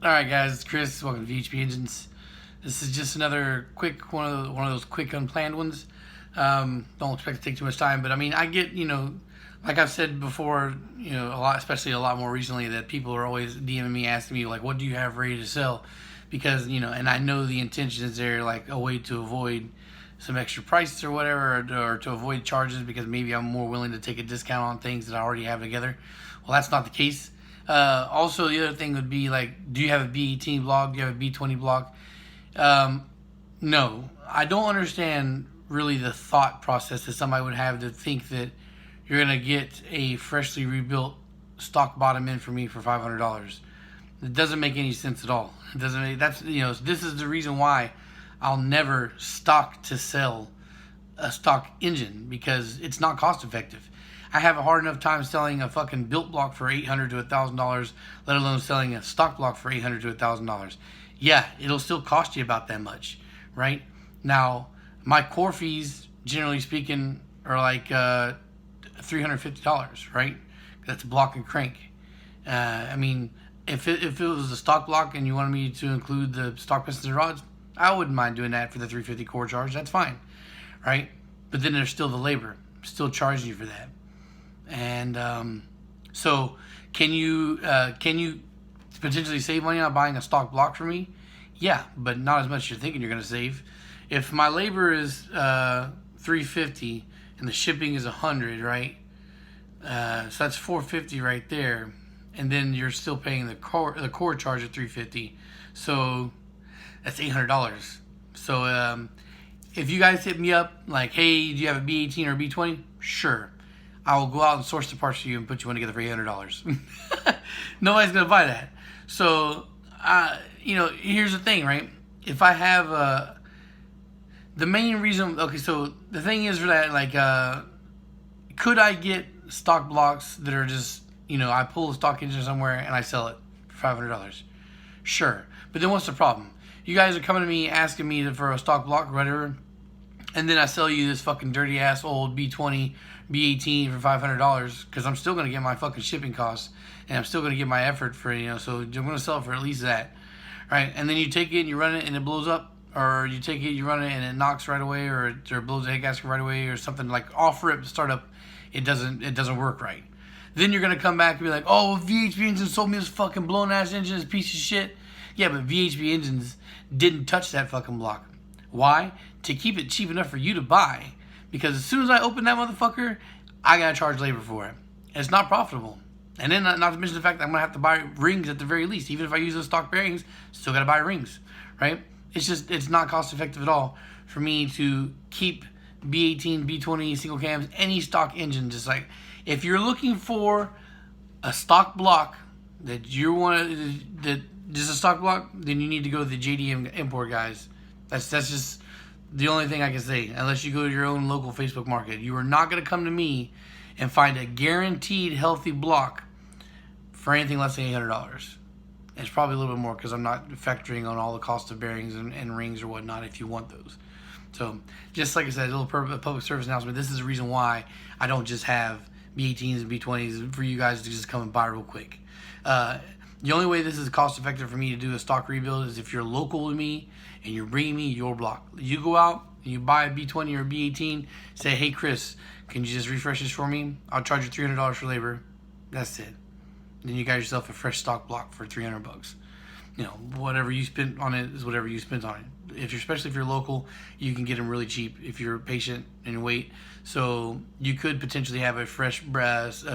Alright guys, it's Chris. Welcome to VHP Engines. This is just another quick one of those quick unplanned ones. Don't expect to take too much time, but I mean, I get, like I've said before, a lot, especially a lot more recently, that people are always DMing me, asking me, like, what do you have ready to sell? Because, and I know the intention is there, like a way to avoid some extra prices or whatever, or to avoid charges because maybe I'm more willing to take a discount on things that I already have together. Well, that's not the case. Also, the other thing would be, like, do you have a B18 block? Do you have a B20 block? No. I don't understand really the thought process that somebody would have to think that you're going to get a freshly rebuilt stock bottom end for me for $500. It doesn't make any sense at all. It doesn't make, this is the reason why I'll never stock to sell a stock engine, because it's not cost effective. I have a hard enough time selling a fucking built block for $800 to $1,000, let alone selling a stock block for $800 to $1,000. Yeah, it'll still cost you about that much, right? Now, my core fees, generally speaking, are like $350, right? That's block and crank. I mean, if it was a stock block and you wanted me to include the stock pistons and rods, I wouldn't mind doing that for the $350 core charge. That's fine, right? But then there's still the labor. I'm still charging you for that. And so can you potentially save money on buying a stock block for me? Yeah, but not as much as you're thinking you're going to save. If my labor is $350 and the shipping is $100, right? So that's $450 right there, and then you're still paying the core charge of $350. So that's $800. So if you guys hit me up like, hey, do you have a B18 or a B20? Sure. I will go out and source the parts for you and put you one together for $800. Nobody's going to buy that. So, here's the thing, right? If I have the main reason, okay, so the thing is for that, like, could I get stock blocks that are just, I pull a stock engine somewhere and I sell it for $500? Sure. But then what's the problem? You guys are coming to me asking me for a stock block or whatever, and then I sell you this fucking dirty ass old B20, B18 for $500, because I'm still going to get my fucking shipping costs, and I'm still going to get my effort for it, so I'm going to sell it for at least that, right? And then you take it and you run it and it blows up, or you take it, you run it and it knocks right away, or it blows the head gasket right away, or something like off rip to start up, it doesn't work right. Then you're going to come back and be like, oh, VHP Engines sold me this fucking blown ass engine, this piece of shit. Yeah, but VHP Engines didn't touch that fucking block. Why? To keep it cheap enough for you to buy. Because as soon as I open that motherfucker, I gotta charge labor for it. And it's not profitable. And then not to mention the fact that I'm gonna have to buy rings at the very least. Even if I use those stock bearings, still gotta buy rings, right? It's not cost effective at all for me to keep B18, B20, single cams, any stock engine. Just like, if you're looking for a stock block that you want, that just a stock block, then you need to go to the JDM import guys. That's just the only thing I can say. Unless you go to your own local Facebook market, you are not going to come to me and find a guaranteed healthy block for anything less than $800. It's probably a little bit more because I'm not factoring on all the cost of bearings and rings or whatnot if you want those. So, just like I said, a little public service announcement. This is the reason why I don't just have B18s and B20s for you guys to just come and buy real quick. The only way this is cost effective for me to do a stock rebuild is if you're local to me and you're bringing me your block. You go out and you buy a B20 or a B18, say, hey Chris, can you just refresh this for me? I'll charge you $300 for labor. That's it. Then you got yourself a fresh stock block for $300. Whatever you spent on it is whatever you spent on it. Especially if you're local, you can get them really cheap if you're patient and wait. So you could potentially have a fresh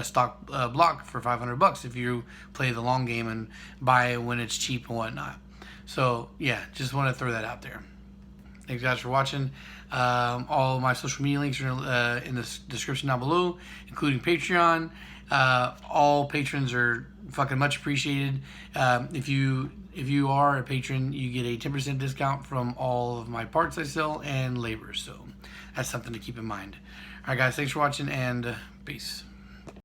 stock block for $500 if you play the long game and buy it when it's cheap and whatnot. So yeah, just want to throw that out there. Thanks guys for watching. All of my social media links are in the description down below, including Patreon. All patrons are fucking much appreciated. If you are a patron, you get a 10% discount from all of my parts I sell and labor. So that's something to keep in mind. All right, guys, thanks for watching, and peace.